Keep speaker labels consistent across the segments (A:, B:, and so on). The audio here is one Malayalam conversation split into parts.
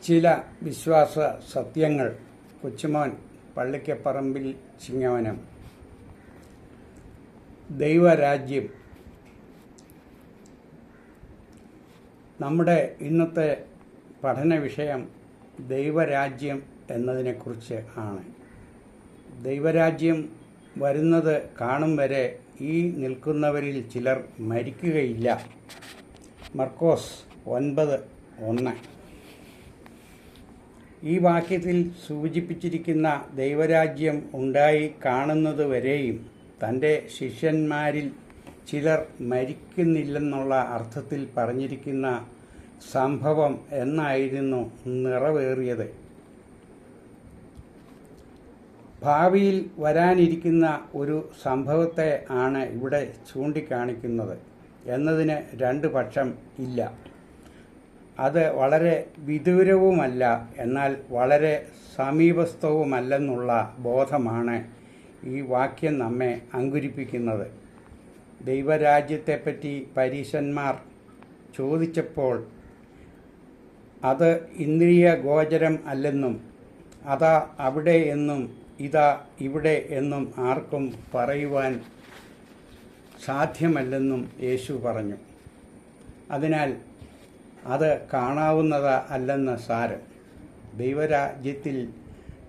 A: ചില വിശ്വാസ സത്യങ്ങൾ. കൊച്ചുമോൻ പള്ളിക്കപ്പറമ്പിൽ ചിങ്ങവനം. ദൈവരാജ്യം. നമ്മുടെ ഇന്നത്തെ പഠന വിഷയം ദൈവരാജ്യം എന്നതിനെക്കുറിച്ച് ആണ്. ദൈവരാജ്യം വരുന്നത് കാണും വരെ ഈ നിൽക്കുന്നവരിൽ ചിലർ മരിക്കുകയില്ല. മർക്കോസ് 9:1. ഈ വാക്യത്തിൽ സൂചിപ്പിച്ചിരിക്കുന്ന ദൈവരാജ്യം ഉണ്ടായി കാണുന്നതുവരെയും തൻ്റെ ശിഷ്യന്മാരിൽ ചിലർ മരിക്കുന്നില്ലെന്നുള്ള അർത്ഥത്തിൽ പറഞ്ഞിരിക്കുന്ന സംഭവം എന്നായിരുന്നു നിറവേറിയത്. ഭാവിയിൽ വരാനിരിക്കുന്ന ഒരു സംഭവത്തെ ആണ് ഇവിടെ ചൂണ്ടിക്കാണിക്കുന്നത് എന്നതിന് രണ്ട് പക്ഷം ഇല്ല. അത് വളരെ വിദൂരവുമല്ല, എന്നാൽ വളരെ സമീപസ്ഥവുമല്ലെന്നുള്ള ബോധമാണ് ഈ വാക്യം നമ്മെ അങ്കുരിപ്പിക്കുന്നത്. ദൈവരാജ്യത്തെപ്പറ്റി പരീശന്മാർ ചോദിച്ചപ്പോൾ അത് ഇന്ദ്രിയ ഗോചരം അല്ലെന്നും അതാ അവിടെ എന്നും ഇതാ ഇവിടെ എന്നും ആർക്കും പറയുവാൻ സാധ്യമല്ലെന്നും യേശു പറഞ്ഞു. അതിനാൽ അത് കാണാവുന്നത് അല്ലെന്ന് സാരം. ദൈവരാജ്യത്തിൽ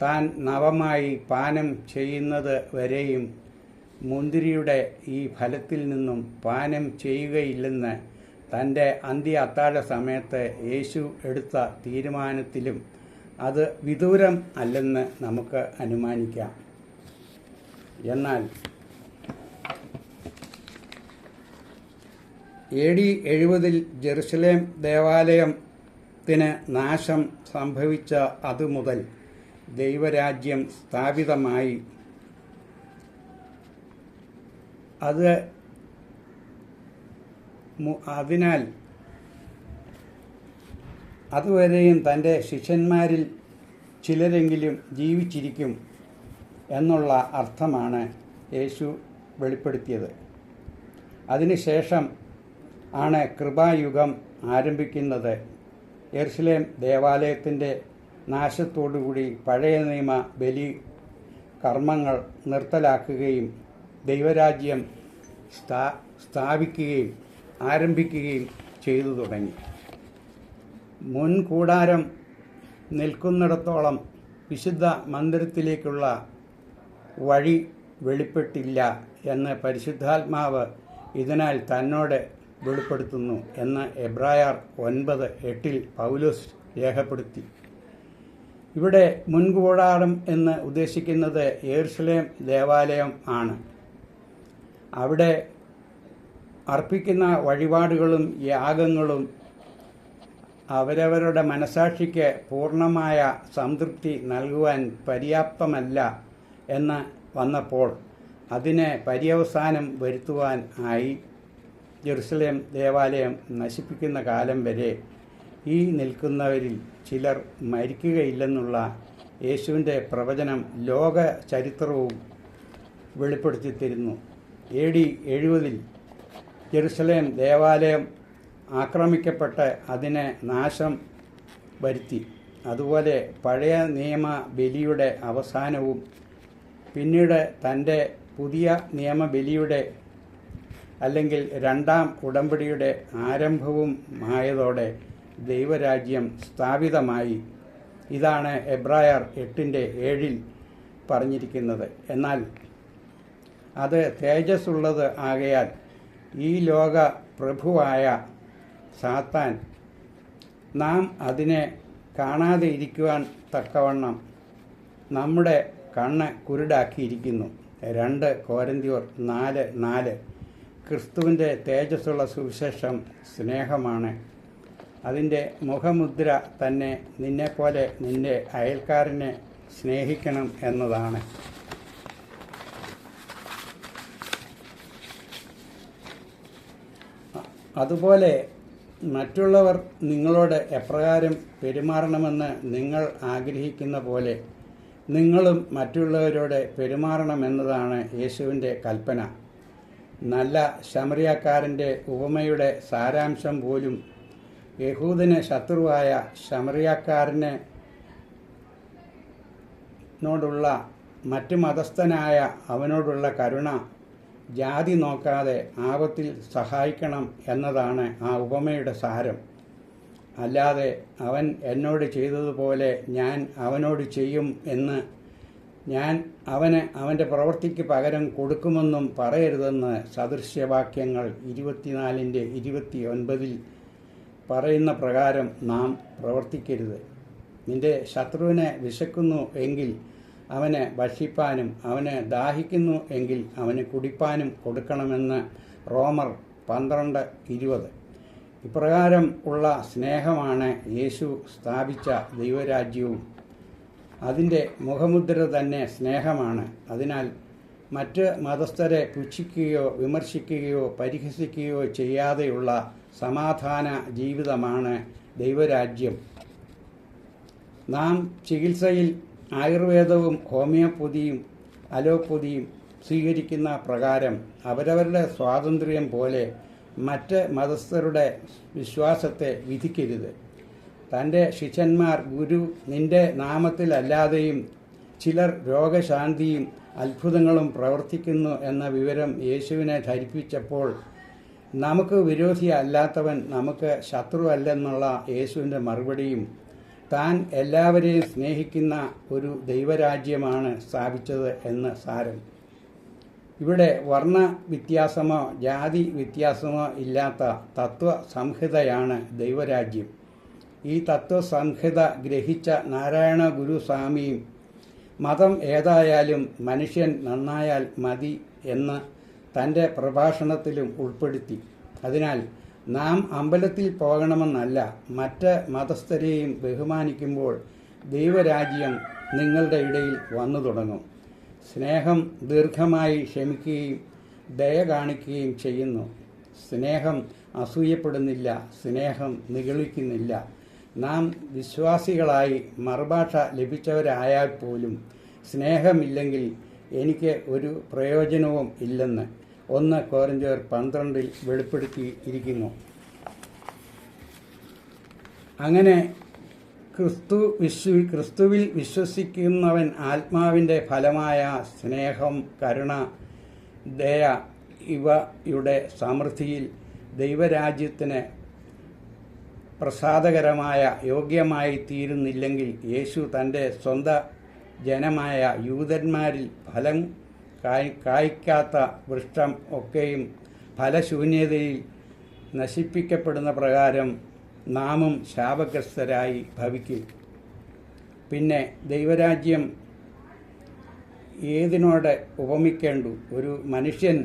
A: താൻ നവമായി പാനം ചെയ്യുന്നത് വരെയും മുന്തിരിയുടെ ഈ ഫലത്തിൽ നിന്നും പാനം ചെയ്യുകയില്ലെന്ന് തൻ്റെ അന്ത്യ അത്താഴ സമയത്ത് യേശു എടുത്ത തീരുമാനത്തിലും അത് വിദൂരം അല്ലെന്ന് നമുക്ക് അനുമാനിക്കാം. എന്നാൽ AD 70 ജെറുസലേം ദേവാലയത്തിന് നാശം സംഭവിച്ച അതുമുതൽ ദൈവരാജ്യം സ്ഥാപിതമായി. അതിനാൽ അതുവരെയും തൻ്റെ ശിഷ്യന്മാരിൽ ചിലരെങ്കിലും ജീവിച്ചിരിക്കും എന്നുള്ള അർത്ഥമാണ് യേശു വെളിപ്പെടുത്തിയത്. അതിനുശേഷം ആണ് കൃപായുഗം ആരംഭിക്കുന്നത്. യെരുശലേം ദേവാലയത്തിൻ്റെ നാശത്തോടുകൂടി പഴയ നിയമ ബലി കർമ്മങ്ങൾ നിർത്തലാക്കുകയും ദൈവരാജ്യം സ്ഥാപിക്കുകയും ആരംഭിക്കുകയും ചെയ്തു തുടങ്ങി. മുൻകൂടാരം നിൽക്കുന്നിടത്തോളം വിശുദ്ധ മന്ദിരത്തിലേക്കുള്ള വഴി വെളിപ്പെട്ടില്ല എന്ന് പരിശുദ്ധാത്മാവ് ഇതിനാൽ തന്നോട് വെളിപ്പെടുത്തുന്നു എന്ന് എബ്രായർ 9:8 പൗലോസ് രേഖപ്പെടുത്തി. ഇവിടെ മുൻകൂടാരം എന്ന് ഉദ്ദേശിക്കുന്നത് യെരുശലേം ദേവാലയം ആണ്. അവിടെ അർപ്പിക്കുന്ന വഴിപാടുകളും യാഗങ്ങളും അവരവരുടെ മനസാക്ഷിക്ക് പൂർണ്ണമായ സംതൃപ്തി നൽകുവാൻ പര്യാപ്തമല്ല എന്ന് വന്നപ്പോൾ അതിന് പര്യവസാനം വരുത്തുവാൻ ആയി ജെറുസലേം ദേവാലയം നശിപ്പിക്കുന്ന കാലം വരെ ഈ നിൽക്കുന്നവരിൽ ചിലർ മരിക്കുകയില്ലെന്നുള്ള യേശുവിൻ്റെ പ്രവചനം ലോക ചരിത്രവും വെളിപ്പെടുത്തിത്തരുന്നു. AD 70 ജെറുസലേം ദേവാലയം ആക്രമിക്കപ്പെട്ട് അതിന് നാശം വരുത്തി. അതുപോലെ പഴയ നിയമ ബലിയുടെ അവസാനവും പിന്നീട് തൻ്റെ പുതിയ നിയമ ബലിയുടെ അല്ലെങ്കിൽ രണ്ടാം ഉടമ്പടിയുടെ ആരംഭവും ആയതോടെ ദൈവരാജ്യം സ്ഥാപിതമായി. ഇതാണ് എബ്രായർ 8:7 പറഞ്ഞിരിക്കുന്നത്. എന്നാൽ അത് തേജസ്സുള്ളത് ആകയാൽ ഈ ലോക പ്രഭുവായ സാത്താൻ നാം അതിനെ കാണാതെ ഇരിക്കുവാൻ തക്കവണ്ണം നമ്മുടെ കണ്ണ് കുരുടാക്കിയിരിക്കുന്നു. 2 കൊരിന്ത്യർ 4:4. ക്രിസ്തുവിൻ്റെ തേജസ്സുള്ള സുവിശേഷം സ്നേഹമാണ്. അതിൻ്റെ മുഖമുദ്ര തന്നെ നിന്നെപ്പോലെ നിന്റെ അയൽക്കാരനെ സ്നേഹിക്കണം എന്നതാണ്. അതുപോലെ മറ്റുള്ളവർ നിങ്ങളോട് എപ്രകാരം പെരുമാറണമെന്ന് നിങ്ങൾ ആഗ്രഹിക്കുന്ന പോലെ നിങ്ങളും മറ്റുള്ളവരോട് പെരുമാറണമെന്നതാണ് യേശുവിൻ്റെ കൽപ്പന. നല്ല ശമറിയാക്കാരൻ്റെ ഉപമയുടെ സാരാംശം പോലും യഹൂദന് ശത്രുവായ ശമറിയാക്കാരനോടുള്ള മറ്റു മതസ്ഥനായ അവനോടുള്ള കരുണ ജാതി നോക്കാതെ ആപത്തിൽ സഹായിക്കണം എന്നതാണ് ആ ഉപമയുടെ സാരം. അല്ലാതെ അവൻ എന്നോട് ചെയ്തതുപോലെ ഞാൻ അവനോട് ചെയ്യും എന്ന്, ഞാൻ അവന് അവൻ്റെ പ്രവൃത്തിക്ക് പകരം കൊടുക്കുമെന്നും പറയരുതെന്ന് സദൃശ്യവാക്യങ്ങൾ 24:29 പറയുന്ന പ്രകാരം നാം പ്രവർത്തിക്കരുത്. നിന്റെ ശത്രുവിനെ വിശക്കുന്നു എങ്കിൽ അവന് ഭക്ഷിപ്പാനും അവന് ദാഹിക്കുന്നു എങ്കിൽ അവന് കുടിപ്പാനും കൊടുക്കണമെന്ന് റോമർ 12:20. ഇപ്രകാരം ഉള്ള സ്നേഹമാണ് യേശു സ്ഥാപിച്ച ദൈവരാജ്യവും. അതിൻ്റെ മുഖമുദ്ര തന്നെ സ്നേഹമാണ്. അതിനാൽ മറ്റ് മതസ്ഥരെ പുച്ഛിക്കുകയോ വിമർശിക്കുകയോ പരിഹസിക്കുകയോ ചെയ്യാതെയുള്ള സമാധാന ജീവിതമാണ് ദൈവരാജ്യം. നാം ചികിത്സയിൽ ആയുർവേദവും ഹോമിയോപ്പതിയും അലോപ്പതിയും സ്വീകരിക്കുന്ന പ്രകാരം അവരവരുടെ സ്വാതന്ത്ര്യം പോലെ മറ്റ് മതസ്ഥരുടെ വിശ്വാസത്തെ വിധിക്കരുത്. തൻ്റെ ശിഷ്യന്മാർ ഗുരു നിന്റെ നാമത്തിലല്ലാതെയും ചിലർ രോഗശാന്തിയും അത്ഭുതങ്ങളും പ്രവർത്തിക്കുന്നു എന്ന വിവരം യേശുവിനെ ധരിപ്പിച്ചപ്പോൾ നമുക്ക് വിരോധിയല്ലാത്തവൻ നമുക്ക് ശത്രുവല്ലെന്നുള്ള യേശുവിൻ്റെ മറുപടിയും താൻ എല്ലാവരെയും സ്നേഹിക്കുന്ന ഒരു ദൈവരാജ്യമാണ് സ്ഥാപിച്ചത് എന്ന് സാരം. ഇവിടെ വർണ്ണ വ്യത്യാസമോ ജാതി വ്യത്യാസമോ ഇല്ലാത്ത തത്വസംഹിതയാണ് ദൈവരാജ്യം. ഈ തത്വസംഹിത ഗ്രഹിച്ച നാരായണ ഗുരുസ്വാമിയും മതം ഏതായാലും മനുഷ്യൻ നന്നായാൽ മതി എന്ന് തൻ്റെ പ്രഭാഷണത്തിലും ഉൾപ്പെടുത്തി. അതിനാൽ നാം അമ്പലത്തിൽ പോകണമെന്നല്ല, മറ്റ് മതസ്ഥരെയും ബഹുമാനിക്കുമ്പോൾ ദൈവരാജ്യം നിങ്ങളുടെ ഇടയിൽ വന്നു തുടങ്ങും. സ്നേഹം ദീർഘമായി ക്ഷമിക്കുകയും ദയ കാണിക്കുകയും ചെയ്യുന്നു. സ്നേഹം അസൂയപ്പെടുന്നില്ല, സ്നേഹം നിഗളിക്കുന്നില്ല. നാം വിശ്വാസികളായി മറുഭാഷ ലഭിച്ചവരായാൽ പോലും സ്നേഹമില്ലെങ്കിൽ എനിക്ക് ഒരു പ്രയോജനവും ഇല്ലെന്ന് 1 കൊരിന്ത്യർ 12 വെളിപ്പെടുത്തിയിരിക്കുന്നു. അങ്ങനെ ക്രിസ്തുവിൽ വിശ്വസിക്കുന്നവൻ ആത്മാവിൻ്റെ ഫലമായ സ്നേഹം, കരുണ, ദയ ഇവയുടെ സമൃദ്ധിയിൽ ദൈവരാജ്യത്തിന് പ്രസാദകരമായ യോഗ്യമായി തീരുന്നില്ലെങ്കിൽ യേശു തൻ്റെ സ്വന്തം ജനമായ യൂതന്മാരിൽ ഫലം കായ്ക്കാത്ത വൃക്ഷം ഒക്കെയും ഫലശൂന്യതയിൽ നശിപ്പിക്കപ്പെടുന്ന പ്രകാരം നാമും ശാപഗ്രസ്തരായി ഭവിക്കും. പിന്നെ ദൈവരാജ്യം ഏതിനോട് ഉപമിക്കേണ്ടു? ഒരു മനുഷ്യൻ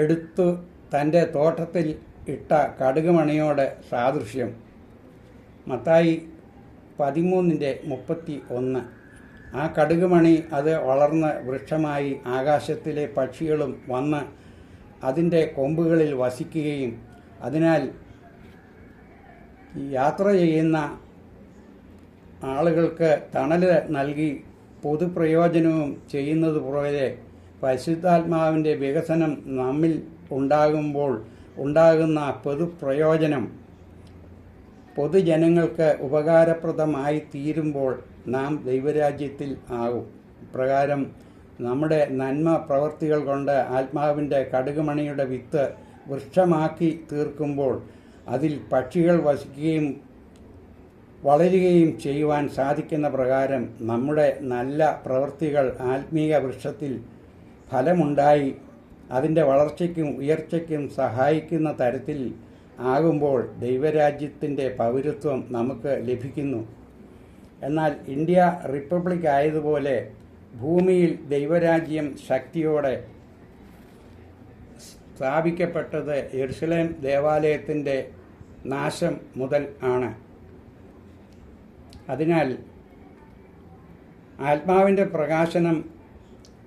A: എടുത്തു തൻ്റെ തോട്ടത്തിൽ ഇട്ട കടുകുമണിയോട് സാദൃശ്യം. മത്തായി 13:31. ആ കടുകുമണി അത് വളർന്ന് വൃക്ഷമായി ആകാശത്തിലെ പക്ഷികളും വന്ന് അതിൻ്റെ കൊമ്പുകളിൽ വസിക്കുകയും അതിനാൽ യാത്ര ചെയ്യുന്ന ആളുകൾക്ക് തണൽ നൽകി പൊതുപ്രയോജനവും ചെയ്യുന്നത് പോലെ പരിശുദ്ധാത്മാവിൻ്റെ വികസനം നമ്മിൽ ഉണ്ടാകുമ്പോൾ ഉണ്ടാകുന്ന പൊതുപ്രയോജനം പൊതുജനങ്ങൾക്ക് ഉപകാരപ്രദമായി തീരുമ്പോൾ നാം ദൈവരാജ്യത്തിൽ ആകും. ഇപ്രകാരം നമ്മുടെ നന്മ പ്രവർത്തികൾ കൊണ്ട് ആത്മാവിൻ്റെ കടുകുമണിയുടെ വിത്ത് വൃക്ഷമാക്കി തീർക്കുമ്പോൾ അതിൽ പക്ഷികൾ വസിക്കുകയും വളരുകയും ചെയ്യുവാൻ സാധിക്കുന്ന പ്രകാരം നമ്മുടെ നല്ല പ്രവൃത്തികൾ ആത്മീയ വൃക്ഷത്തിൽ ഫലമുണ്ടായി അതിൻ്റെ വളർച്ചയ്ക്കും ഉയർച്ചയ്ക്കും സഹായിക്കുന്ന തരത്തിൽ ആകുമ്പോൾ ദൈവരാജ്യത്തിൻ്റെ പൗരത്വം നമുക്ക് ലഭിക്കുന്നു. എന്നാൽ ഇന്ത്യ റിപ്പബ്ലിക് ആയതുപോലെ ഭൂമിയിൽ ദൈവരാജ്യം ശക്തിയോടെ സ്ഥാപിക്കപ്പെട്ടത് യെരുശലേം ദേവാലയത്തിൻ്റെ നാശം മുതൽ ആണ്. അതിനാൽ ആത്മാവിൻ്റെ പ്രകാശനം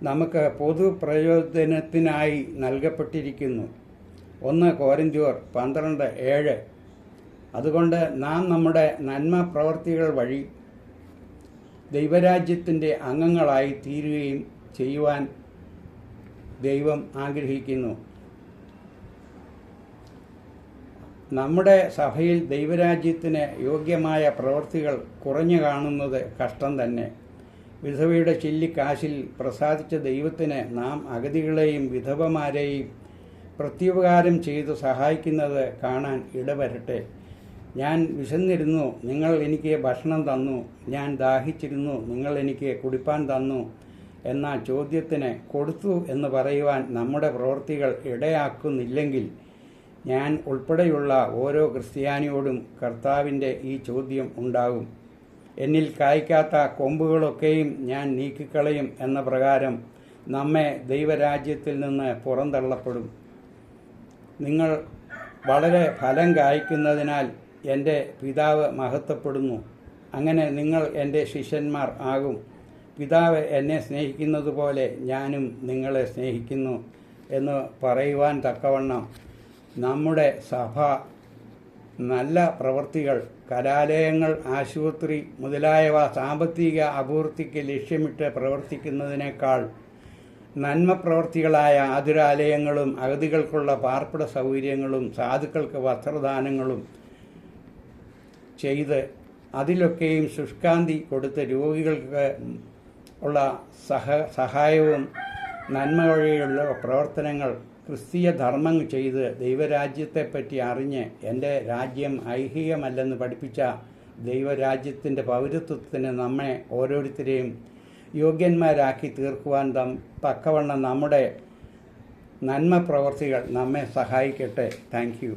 A: നമുക്ക് പൊതുപ്രയോജനത്തിനായി നൽകപ്പെട്ടിരിക്കുന്നു. 1 കൊരിന്ത്യർ 12:7. അതുകൊണ്ട് നാം നമ്മുടെ നന്മ പ്രവർത്തികൾ വഴി ദൈവരാജ്യത്തിൻ്റെ അംഗങ്ങളായി തീരുകയും ചെയ്യുവാൻ ദൈവം ആഗ്രഹിക്കുന്നു. നമ്മുടെ സഭയിൽ ദൈവരാജ്യത്തിന് യോഗ്യമായ പ്രവൃത്തികൾ കുറഞ്ഞു കാണുന്നത് കഷ്ടം തന്നെ. വിധവയുടെ ചില്ലിക്കാശിൽ പ്രസാദിച്ച ദൈവത്തിന് നാം അഗതികളെയും വിധവമാരെയും പ്രത്യുപകാരം ചെയ്തു സഹായിക്കുന്നത് കാണാൻ ഇടവരട്ടെ. ഞാൻ വിശന്നിരുന്നു, നിങ്ങൾ എനിക്ക് ഭക്ഷണം തന്നു. ഞാൻ ദാഹിച്ചിരുന്നു, നിങ്ങൾ എനിക്ക് കുടിപ്പാൻ തന്നു എന്ന ചോദ്യത്തിന് കൊടുത്തു എന്ന് പറയുവാൻ നമ്മുടെ പ്രവൃത്തികൾ ഇടയാക്കുന്നില്ലെങ്കിൽ ഞാൻ ഉൾപ്പെടെയുള്ള ഓരോ ക്രിസ്ത്യാനിയോടും കർത്താവിൻ്റെ ഈ ചോദ്യം ഉണ്ടാകും. എന്നിൽ കായ്ക്കാത്ത കൊമ്പുകളൊക്കെയും ഞാൻ നീക്കിക്കളയും എന്ന പ്രകാരം നമ്മെ ദൈവരാജ്യത്തിൽ നിന്ന് പുറന്തള്ളപ്പെടും. നിങ്ങൾ വളരെ ഫലം കായ്ക്കുന്നതിനാൽ എൻ്റെ പിതാവ് മഹത്വപ്പെടുന്നു. അങ്ങനെ നിങ്ങൾ എൻ്റെ ശിഷ്യന്മാർ ആകും. പിതാവ് എന്നെ സ്നേഹിക്കുന്നത് പോലെ ഞാനും നിങ്ങളെ സ്നേഹിക്കുന്നു എന്ന് പറയുവാൻ തക്കവണ്ണം നമ്മുടെ സഭ നല്ല പ്രവൃത്തികൾ, കലാലയങ്ങൾ, ആശുപത്രി മുതലായവ സാമ്പത്തിക അഭിവൃദ്ധിക്ക് ലക്ഷ്യമിട്ട് പ്രവർത്തിക്കുന്നതിനേക്കാൾ നന്മ പ്രവൃത്തികളായ ആതുരാലയങ്ങളും അഗതികൾക്കുള്ള പാർപ്പിട സൗകര്യങ്ങളും സാധുക്കൾക്ക് വസ്ത്രദാനങ്ങളും ചെയ്ത് അതിലൊക്കെയും ശുഷ്കാന്തി കൊടുത്ത് രോഗികൾക്ക് ഉള്ള സഹായവും നന്മ വഴിയുള്ള പ്രവർത്തനങ്ങൾ ക്രിസ്തീയ ധർമ്മം ചെയ്ത് ദൈവരാജ്യത്തെപ്പറ്റി അറിഞ്ഞ് എൻ്റെ രാജ്യം ഐഹികമല്ലെന്ന് പഠിപ്പിച്ച ദൈവരാജ്യത്തിൻ്റെ പൗരത്വത്തിന് നമ്മെ ഓരോരുത്തരെയും യോഗ്യന്മാരാക്കി തീർക്കുവാൻ തക്കവണ്ണം നമ്മുടെ നന്മ പ്രവർത്തികൾ നമ്മെ സഹായിക്കട്ടെ. Thank you.